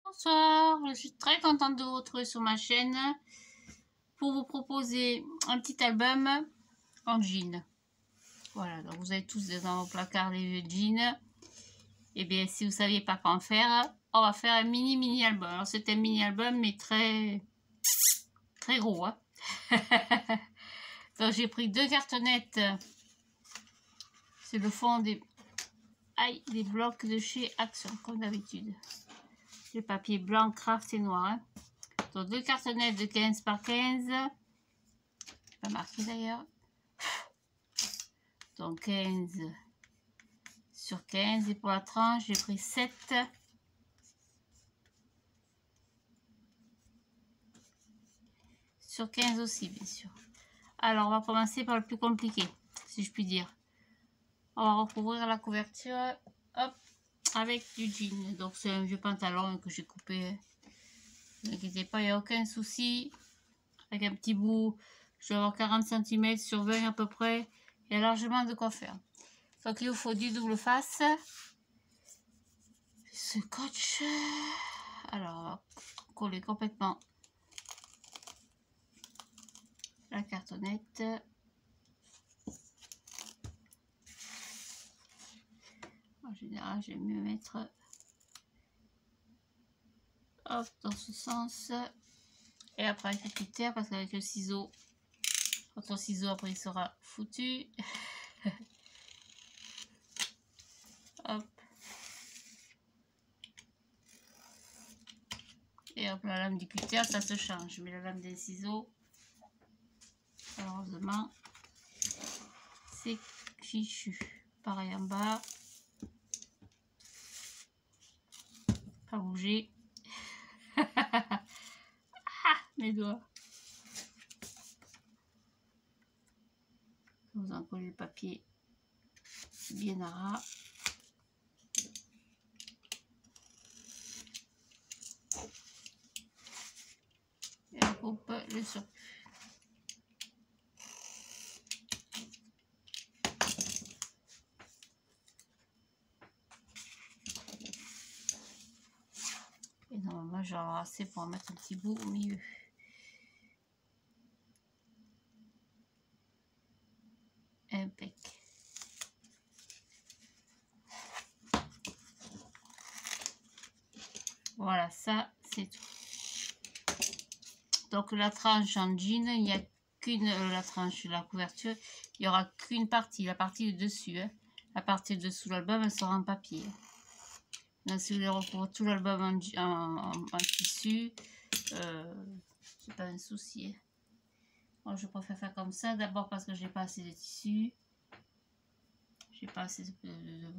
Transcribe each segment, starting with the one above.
Bonsoir, je suis très contente de vous retrouver sur ma chaîne pour vous proposer un petit album en jean. Voilà, donc vous avez tous dans vos placards des vieux jeans. Et bien, si vous ne saviez pas quoi en faire, on va faire un mini album. Alors c'est un mini album mais très gros, hein. Donc j'ai pris 2 cartonnettes. C'est le fond des blocs de chez Action, comme d'habitude. Le papier blanc, craft et noir, hein. Donc 2 cartonnettes de 15 par 15. Pas marqué d'ailleurs. Donc 15 sur 15. Et pour la tranche, j'ai pris 7. Sur 15 aussi, bien sûr. Alors, on va commencer par le plus compliqué, si je puis dire. On va recouvrir la couverture, hop, avec du jean. Donc, c'est un vieux pantalon que j'ai coupé. Ne vous inquiétez pas, il n'y a aucun souci. Avec un petit bout, je vais avoir 40 cm sur 20 à peu près. Il y a largement de quoi faire. Donc, il vous faut du double face. Scotch. Alors, on va coller complètement la cartonnette. En général, j'aime mieux mettre hop dans ce sens. Et après avec le cutter, parce qu'avec le ciseau, votre ciseau après il sera foutu. Hop. Et hop, la lame du cutter, ça se change. Mais la lame des ciseaux, heureusement, c'est fichu. Pareil en bas. Pas bouger. Ah, mes doigts. Vous en collez le papier bien à ras. Et on coupe le surplus. Et normalement, j'en ai assez pour en mettre un petit bout au milieu. Impec. Voilà, ça, c'est tout. Donc, la tranche en jean, il n'y a qu'une, la tranche, la couverture, il n'y aura qu'une partie, la partie de dessus. Hein. La partie de dessous de l'album, elle sera en papier. Donc, si vous voulez recouvrir tout l'album en tissu, c'est pas un souci. Hein. Moi, je préfère faire comme ça, d'abord parce que j'ai pas assez de tissu. J'ai pas assez de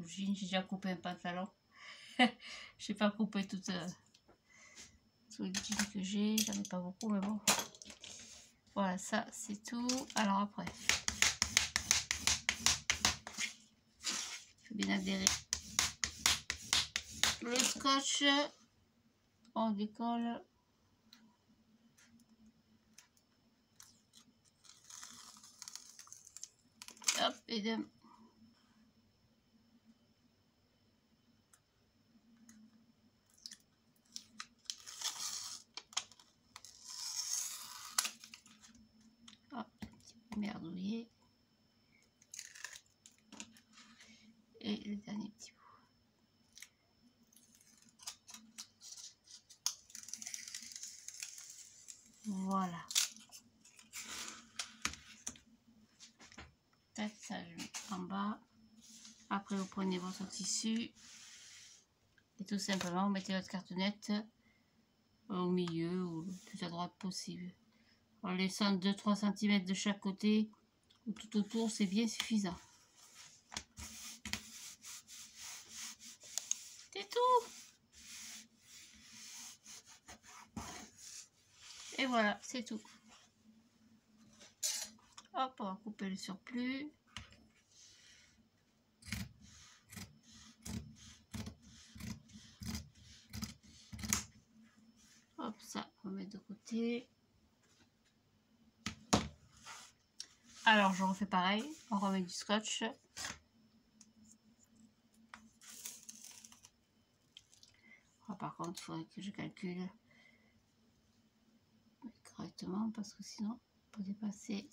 jeans, j'ai déjà coupé un pantalon. J'ai pas coupé tout les jeans que j'ai, j'en ai pas beaucoup, mais bon. Voilà, ça c'est tout. Alors après, il faut bien adhérer le scotch. On décolle. Hop, et de... Hop, un petit peu merdouillé. Et le dernier petit bout. Voilà. Tac, ça je mets en bas. Après vous prenez votre tissu. Et tout simplement vous mettez votre cartonnette au milieu ou le plus à droite possible. En laissant 2-3 cm de chaque côté ou tout autour, c'est bien suffisant. C'est tout. Et voilà, c'est tout. Hop, on va couper le surplus. Hop, ça, on va mettre de côté. Alors, je refais pareil. On remet du scotch. contre, il faudrait que je calcule correctement parce que sinon, on peut dépasser.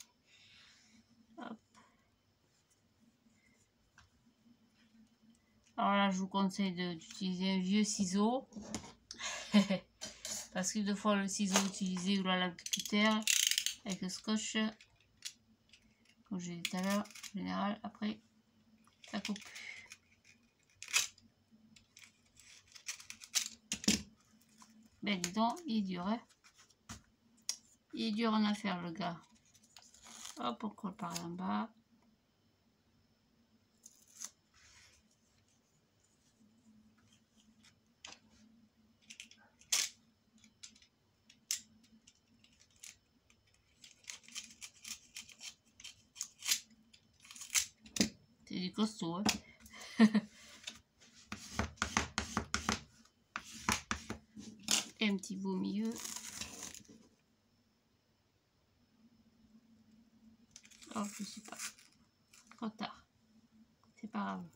Hop. Alors là, je vous conseille d'utiliser un vieux ciseau. Parce que deux fois le ciseau utilisé ou la lame cutter avec le scotch, comme j'ai dit tout à l'heure, en général, après, ça coupe plus. Ben dis donc, il est dur, hein. Il est dur en affaire, le gars. Hop, on colle par en bas. C'est du costaud, hein. Et un petit bout au milieu. Oh, je sais pas. Trop tard. C'est pas grave.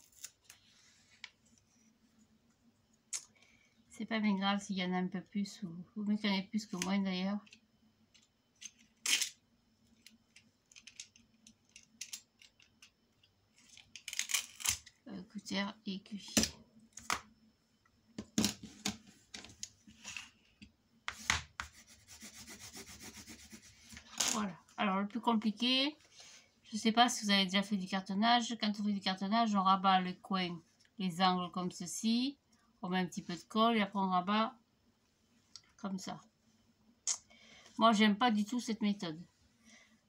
C'est pas bien grave s'il y en a un peu plus ou mieux qu'il y en ait plus que moins d'ailleurs. Cutter et cuit. Voilà. Alors le plus compliqué, je sais pas si vous avez déjà fait du cartonnage. Quand on fait du cartonnage, on rabat le coin, les angles comme ceci. On met un petit peu de colle et après on rabat comme ça. Moi, j'aime pas du tout cette méthode.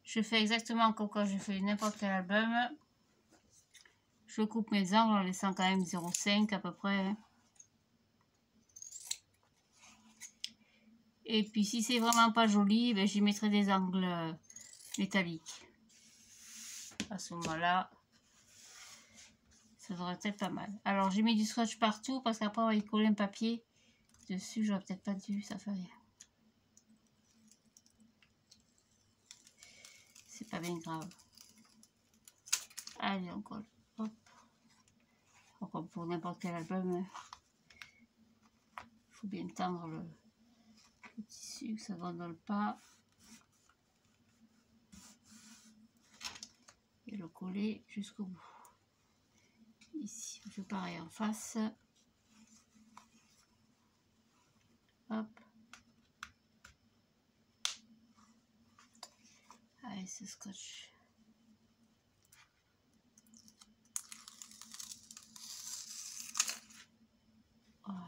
Je fais exactement comme quand je fais n'importe quel album. Je coupe mes angles en laissant quand même 0,5 à peu près. Et puis si c'est vraiment pas joli, ben, j'y mettrai des angles métalliques. À ce moment-là, ça devrait être pas mal. Alors j'ai mis du scotch partout parce qu'après on va y coller un papier dessus. J'aurais peut-être pas dû, ça fait rien. C'est pas bien grave. Allez, on colle. Hop. Comme pour n'importe quel album, il faut bien tendre le tissu, que ça ne gondole pas. Et le coller jusqu'au bout. Ici, je fais pareil en face. Hop. Allez, ce scotch. Voilà.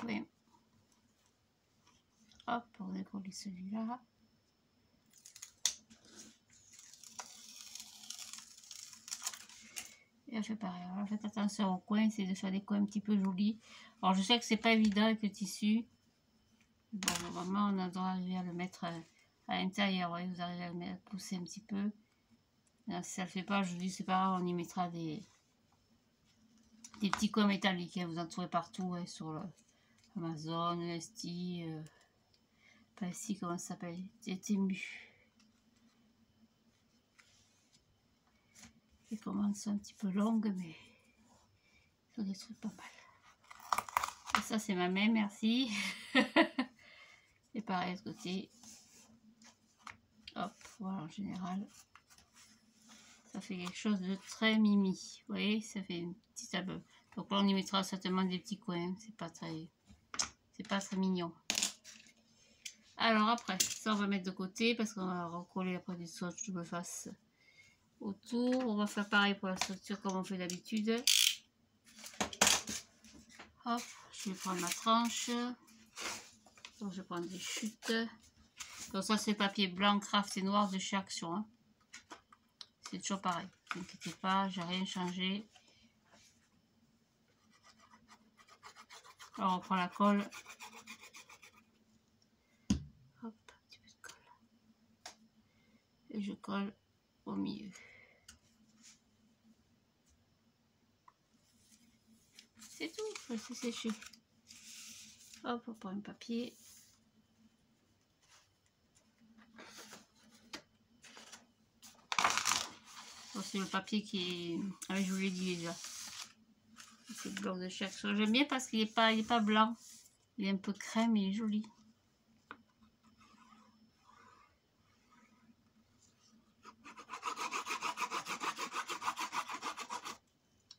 Oui. Hop, on décolle celui-là. Et on fait pareil. Alors faites attention au coin, c'est de faire des coins un petit peu jolis. Alors je sais que c'est pas évident avec le tissu. Bon, vraiment on doit arriver à le mettre à l'intérieur. Ouais, vous arrivez à le mettre, pousser un petit peu. Là, si ça le fait pas, je vous dis c'est pas grave, on y mettra des petits coins métalliques. Hein, vous en trouvez partout, ouais, sur le Amazon, Esti, pas Esti, comment ça s'appelle, Temu. Les commandes sont un petit peu longues, mais ils sont des trucs pas mal. Et ça, c'est ma main, merci. Et pareil de l'autre côté. Hop, voilà, en général. Ça fait quelque chose de très mimi. Vous voyez, ça fait une petite album. Donc là, on y mettra certainement des petits coins. C'est pas très mignon. Alors après, ça, on va mettre de côté parce qu'on va recoller après du scotch double face autour. On va faire pareil pour la structure comme on fait d'habitude. Hop, je vais prendre ma tranche. Donc je prends des chutes. Donc ça c'est papier blanc, craft et noir de chez Action. Hein. C'est toujours pareil. Ne vous inquiétez pas, j'ai rien changé. Alors on prend la colle. Hop, un petit peu de colle. Et je colle au milieu. C'est tout, je vais laisser sécher. Hop, on prend un papier. C'est le papier qui est... Ah, je vous l'ai dit déjà. C'est le bloc de chaque chose. J'aime bien parce qu'il n'est pas blanc. Il est un peu crème, il est joli.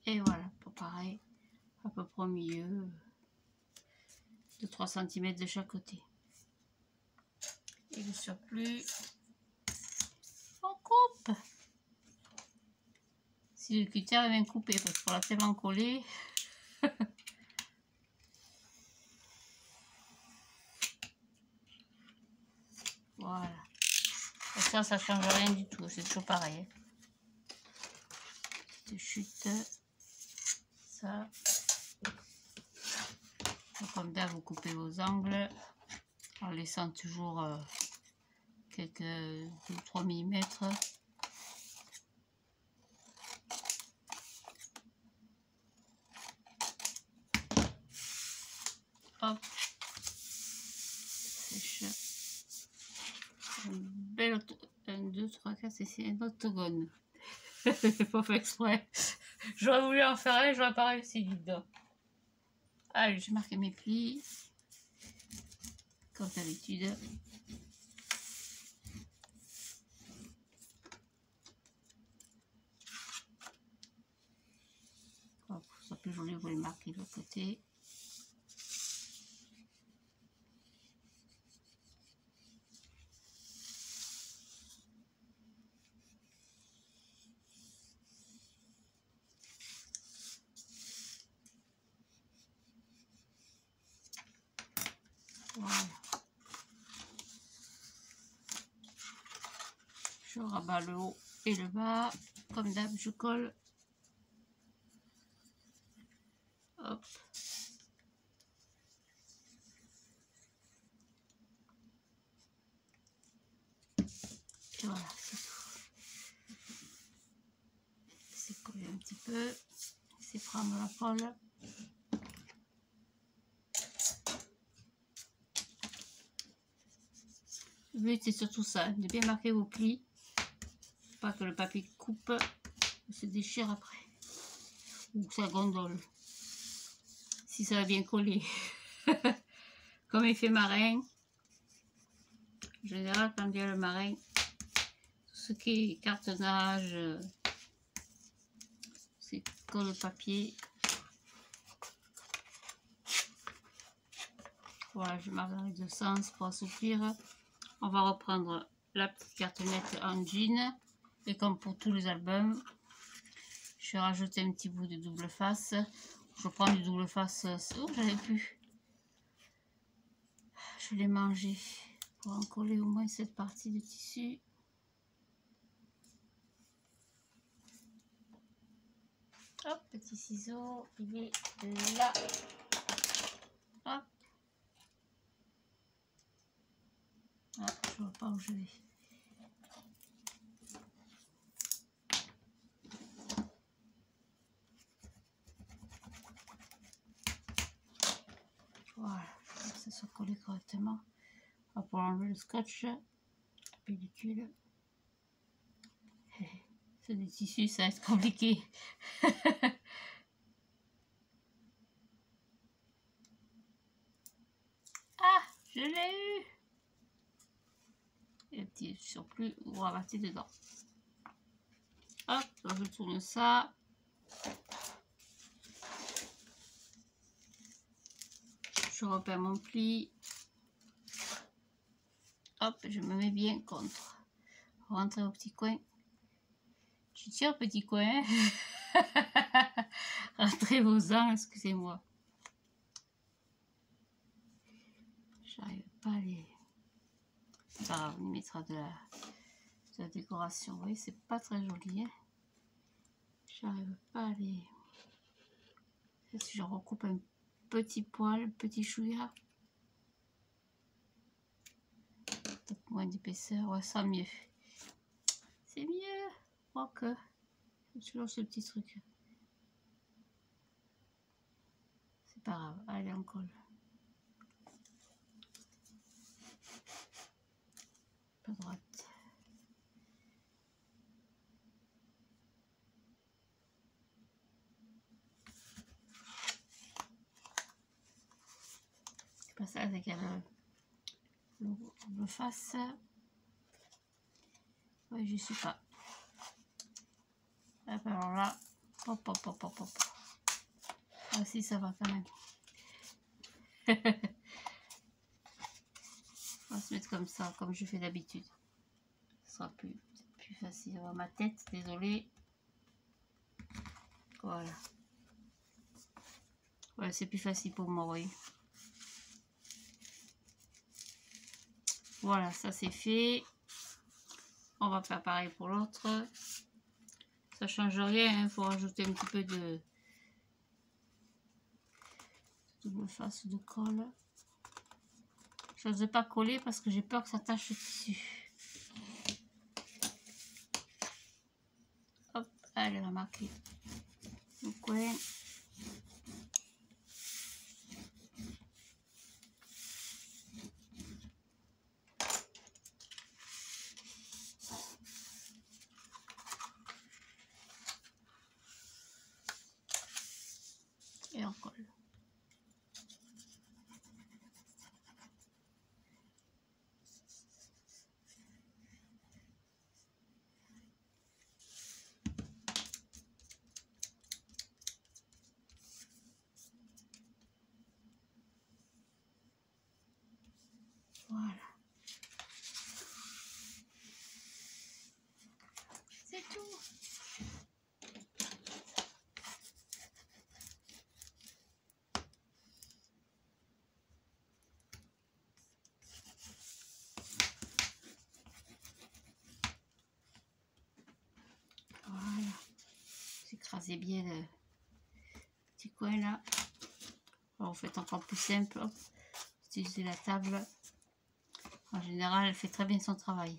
Et voilà, pour pareil, à peu près au milieu, de 3 cm de chaque côté. Et le surplus, on coupe. Si le cutter est bien coupé, parce qu'on l'a tellement collé. Voilà. Et ça change rien du tout, c'est toujours pareil. Petite chute. Ça. Et comme d'hab, vous coupez vos angles en laissant toujours quelques 2-3 mm. Hop. Sèche. Un bel 1, 2, 3, 4, c'est un octogone. C'est pas fait exprès. J'aurais voulu en faire un, j'aurais pas réussi dedans. Allez, je marque mes plis. Comme d'habitude. Pour que ce soit plus joli, vous les marquez de l'autre côté. Voilà. Je rabats le haut et le bas. Comme d'hab, je colle. Hop. Et voilà, c'est tout. C'est coller un petit peu. C'est prendre la colle. Le but c'est surtout ça, de bien marquer vos plis. Pas que le papier coupe ou se déchire après. Ou que ça gondole. Si ça va bien coller. Comme effet marin. En général, quand il y a le marin, tout ce qui est cartonnage, c'est colle le papier. Voilà, je marque dans les deux sens pour assouplir. On va reprendre la petite cartonnette en jean. Et comme pour tous les albums, je vais rajouter un petit bout de double face. Je prends du double face. Oh, j'avais plus. Je l'ai mangé pour en coller au moins cette partie de tissu. Hop, petit ciseau, il est là. Hop. Ah, je vois pas où je vais. Voilà, que ça soit collé correctement. On va pouvoir enlever le scotch, pellicule. C'est des tissus, ça va être compliqué. Ah, je l'ai eu. Et un petit surplus, vous rabattez dedans. Hop, je tourne ça. Je repère mon pli. Hop, je me mets bien contre. Rentrer au petit coin. Tu tiens au petit coin. Rentrez vos angles, excusez-moi. J'arrive pas à les... Ça, on y mettra de la décoration. Vous voyez, c'est pas très joli. Hein, j'arrive pas à les... Si je recoupe un petit poil, petit chouïa. Peut-être moins d'épaisseur, ouais, ça mieux. C'est mieux. Ok. C'est toujours ce petit truc. C'est pas grave. Allez, on colle. Pas droite. C'est pas ça avec le face. Oui, je suis pas. Hop, alors là, hop, hop, hop, hop, hop. Ah si, ça va quand même. On va se mettre comme ça, comme je fais d'habitude. Ce sera plus facile. Alors, ma tête, désolée. Voilà. Ouais, c'est plus facile pour moi, oui. Voilà, ça c'est fait. On va faire pareil pour l'autre. Ça change rien, il faut rajouter un petit peu de double face de colle. Je n'ose pas coller parce que j'ai peur que ça tache le tissu. Hop, allez, on va marquer le coin. Et on colle. Voilà. C'est tout. Voilà. Écrasez bien le petit coin là. Alors, vous faites encore plus simple. Hop. Utilisez la table. En général, elle fait très bien son travail.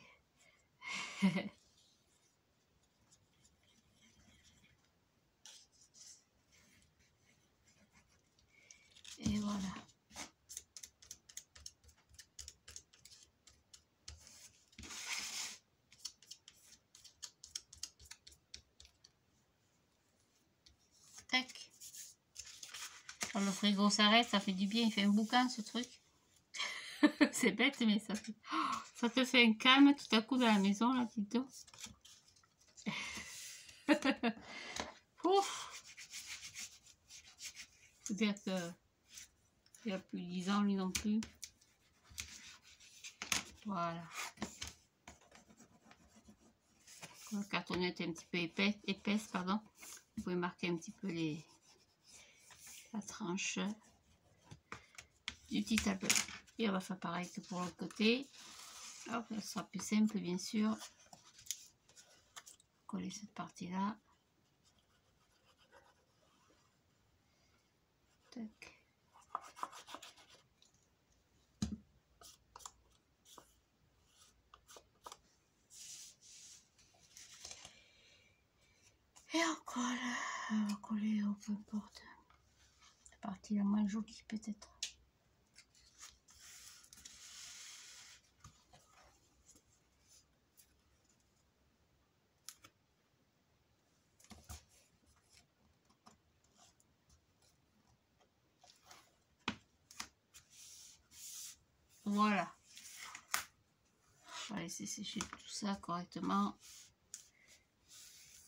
Et voilà. Tac. Quand le frigo s'arrête, ça fait du bien. Il fait un boucan ce truc. C'est bête, mais ça fait... ça te fait un calme tout à coup dans la maison, là, dis-donc. Ouf. C'est-à-dire que il n'y a plus 10 ans, lui non plus. Voilà. Quand le cartonnette est un petit peu épaisse, pardon, vous pouvez marquer un petit peu la tranche du petit tableau. Et on va faire pareil que pour l'autre côté. Hop, ça sera plus simple, bien sûr. Coller cette partie-là. Tac. Et on colle. On va coller, peu importe. La partie la moins jolie, peut-être. Voilà. On va laisser sécher tout ça correctement.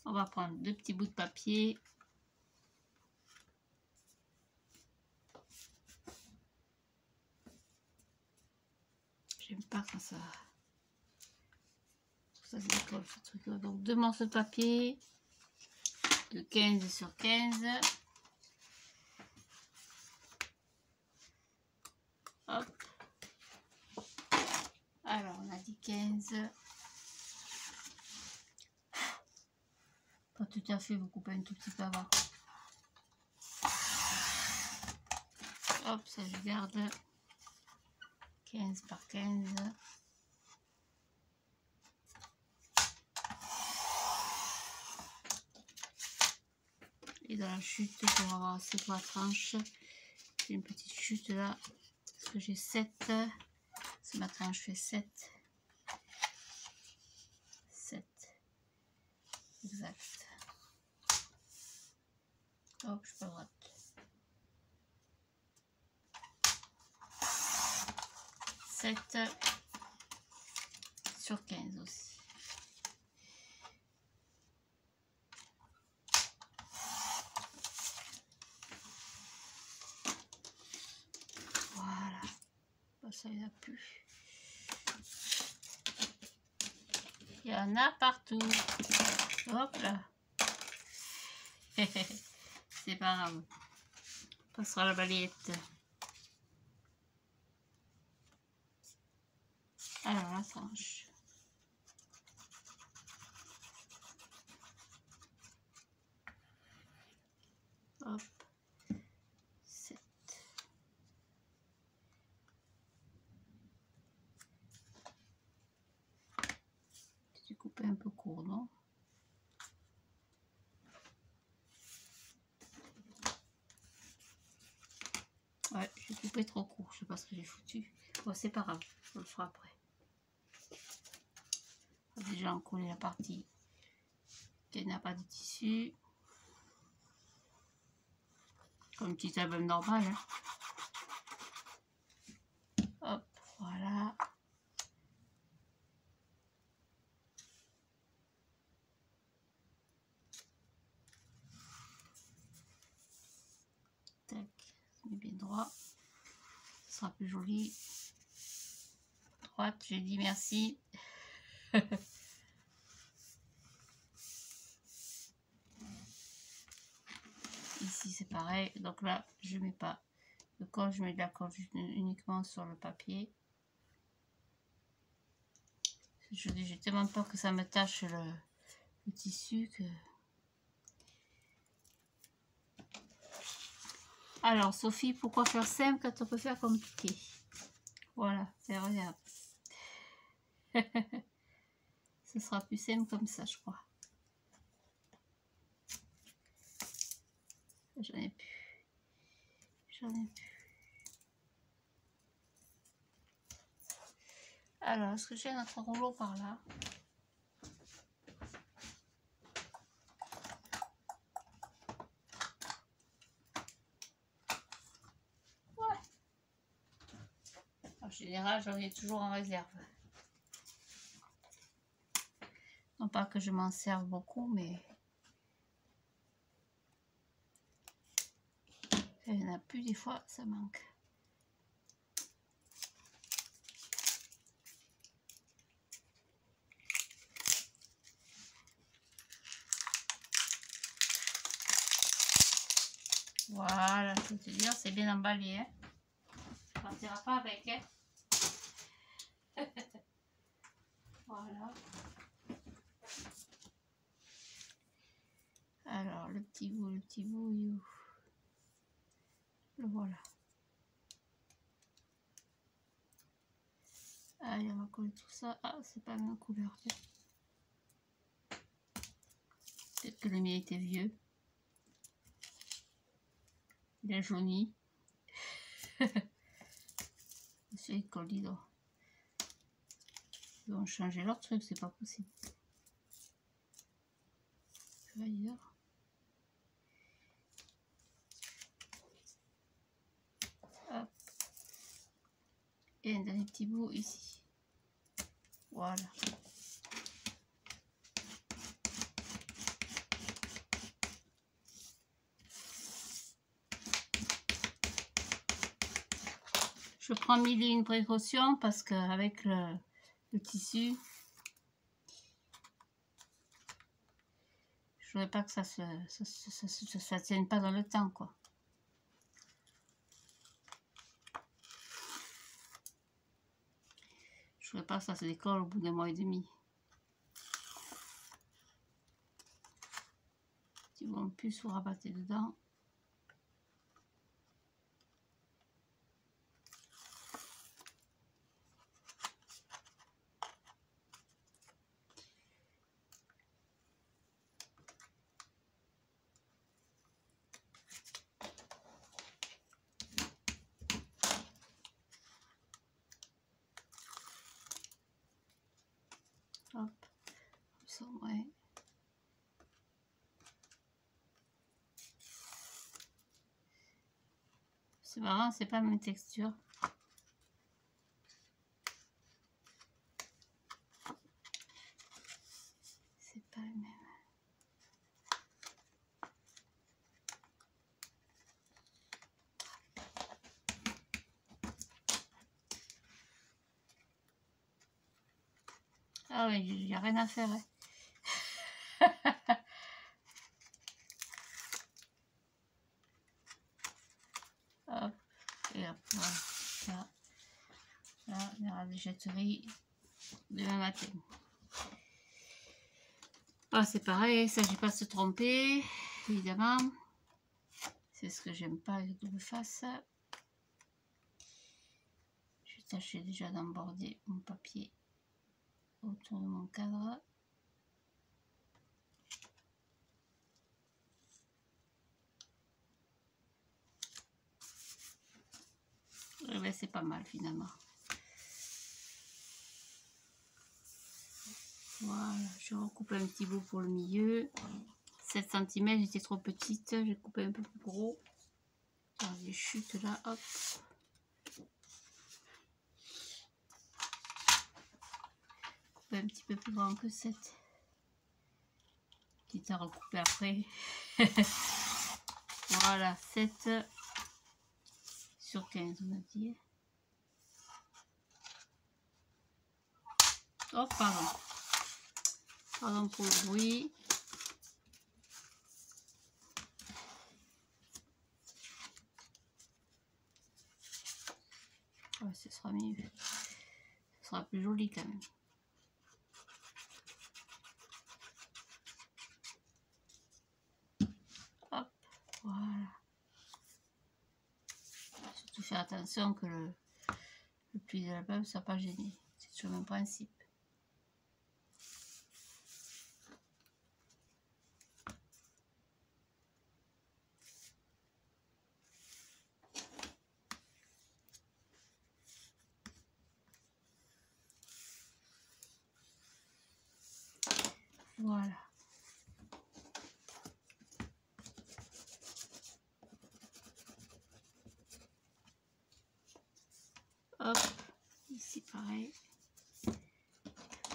On va prendre 2 petits bouts de papier. J'aime pas quand ça se décolle ce truc là. Donc 2 morceaux de papier de 15 sur 15. Hop. Alors on a dit 15. Pas tout à fait, vous coupez un tout petit peu avant. Hop, ça je garde. 15 par 15. Et dans la chute, pour avoir assez pour la tranche, j'ai une petite chute là. Parce que j'ai 7. Ma tranche fait 7. exact. Hop, je peux droite. 7 sur 15 aussi. Voilà. Bon, ça, il n'y en a plus. Il y en a partout. Hop là. C'est pas grave. On passera la balayette. Alors, la tranche. Hop. 7. J'ai coupé un peu court, non? Ouais, j'ai coupé trop court. Je sais pas ce que j'ai foutu. Bon, c'est pas grave. Je le ferai après. Déjà encoller la partie qui n'a pas de tissu. Comme un petit album normal. Hein. Hop, voilà. Tac, ça met bien droit. Ce sera plus joli. Droite, j'ai dit merci. Ici c'est pareil, donc là je mets pas de colle, je mets de la colle uniquement sur le papier. J'ai tellement peur que ça me tâche le tissu que... Alors Sophie, pourquoi faire simple quand on peut faire compliqué? Voilà, c'est agréable. Ce sera plus simple comme ça, je crois. J'en ai plus. J'en ai plus. Alors, est-ce que j'ai notre rouleau par là? Ouais. En général, j'en ai toujours en réserve. Non pas que je m'en serve beaucoup, mais... il n'y en a plus, des fois, ça manque. Voilà, je peux te dire, c'est bien emballé. Hein. Ça partira pas avec. Hein. Voilà. Alors, le petit bout, il est où? Le voilà. Allez, on va coller tout ça. Ah, c'est pas la même couleur. Peut-être que le mien était vieux. Il a jauni. C'est les colis, là. Ils vont changer leur truc, c'est pas possible. Ailleurs. Hop. Et un dernier petit bout ici. Voilà. Je prends mille et une précautions parce qu'avec le tissu, je voudrais pas que ça tienne pas dans le temps, quoi. Je voudrais pas que ça se décolle au bout d'un mois et demi. Si vous en plus vous rabattez dedans. Hop, ça, ouais. C'est marrant, c'est pas la même texture. C'est pas le même. Ah oui, il n'y a rien à faire. Hein. Hop, et hop, voilà. Ça, là, on aura des jetteries demain matin. Ah, c'est pareil, ça, j'ai pas se tromper, évidemment. C'est ce que j'aime pas avec double face. Je vais tâcher déjà d'emborder mon papier autour de mon cadre. Et ben, c'est pas mal finalement. Voilà, je recoupe un petit bout pour le milieu. 7 cm, j'étais trop petite, j'ai coupé un peu plus gros. Dans les chutes là, hop. Couper un petit peu plus grand que 7. Quitte à recouper après. Voilà, 7 sur 15, on a dit. Oh, pardon. Pardon pour le bruit. Ouais, ce sera mieux. Ce sera plus joli quand même. Hop, voilà. Surtout faire attention que le pli de la peuple ne soit pas gêné. C'est toujours le même principe. Voilà. Hop, ici pareil.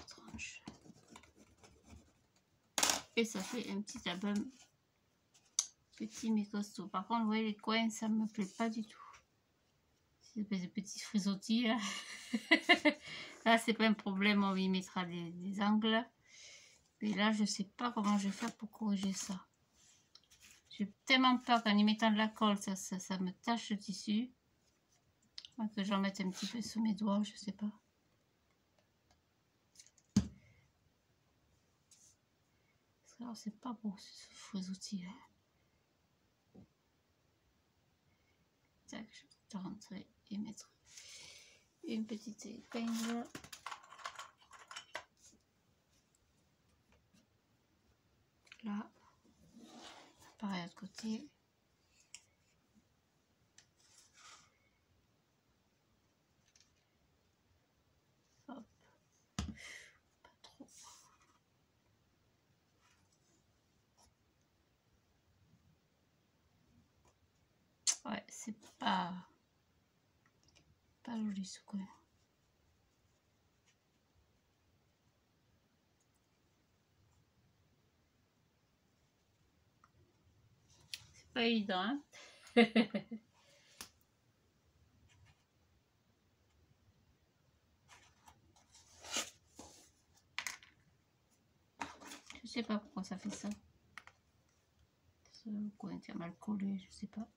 Tranche. Et ça fait un petit album petit mais costaud. Par contre, vous voyez les coins, ça me plaît pas du tout. C'est des petits frisottis là. Là, c'est pas un problème, on y mettra des angles. Mais là, je sais pas comment je vais faire pour corriger ça. J'ai tellement peur qu'en y mettant de la colle, ça me tache le tissu. Que j'en mette un petit peu sous mes doigts, je sais pas. Alors, c'est pas beau ce frisottis là. Tac, je vais rentrer et mettre une petite épingle. Là, pareil à l'autre côté. Hop, pas trop. Ouais, c'est pas joli ce coin. C'est pas évident, hein. Je sais pas pourquoi ça fait ça. Ce coin est mal collé, je sais pas.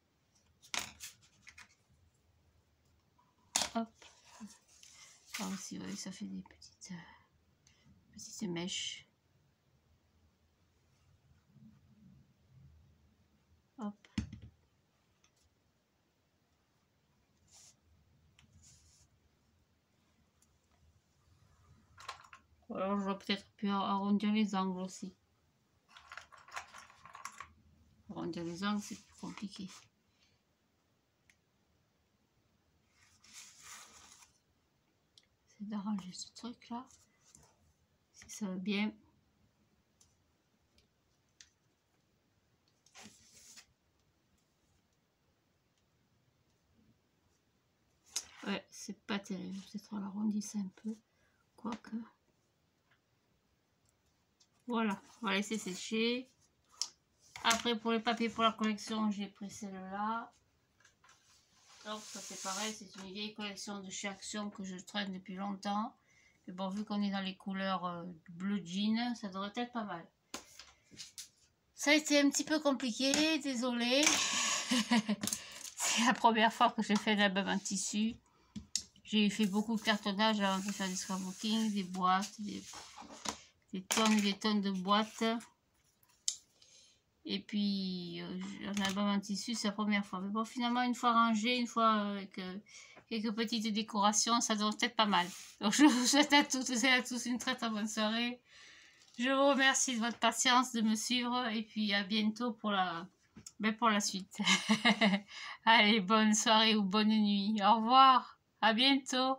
Hop. Là aussi, ouais, ça fait des petites mèches. Hop. Ou alors j'aurais peut-être pu arrondir les angles aussi. Arrondir les angles, c'est plus compliqué. C'est d'arranger ce truc là. Si ça va bien. c'est pas terrible. Peut-être on l'arrondisse un peu. Quoique. Voilà, on va laisser sécher. Après, pour les papiers pour la collection, j'ai pris celle-là. Donc, ça c'est pareil, c'est une vieille collection de chez Action que je traîne depuis longtemps. Mais bon, vu qu'on est dans les couleurs bleu jean, ça devrait être pas mal. Ça a été un petit peu compliqué, désolé. C'est la première fois que je fais un album en tissu. J'ai fait beaucoup de cartonnage avant de faire du scrapbooking, des boîtes, des tonnes de boîtes. Et puis, un album en tissu, c'est la première fois. Mais bon, finalement, une fois rangé, une fois avec quelques petites décorations, ça doit être pas mal. Donc, je vous souhaite à toutes et à tous une très bonne soirée. Je vous remercie de votre patience, de me suivre. Et puis, à bientôt pour la suite. Allez, bonne soirée ou bonne nuit. Au revoir. À bientôt.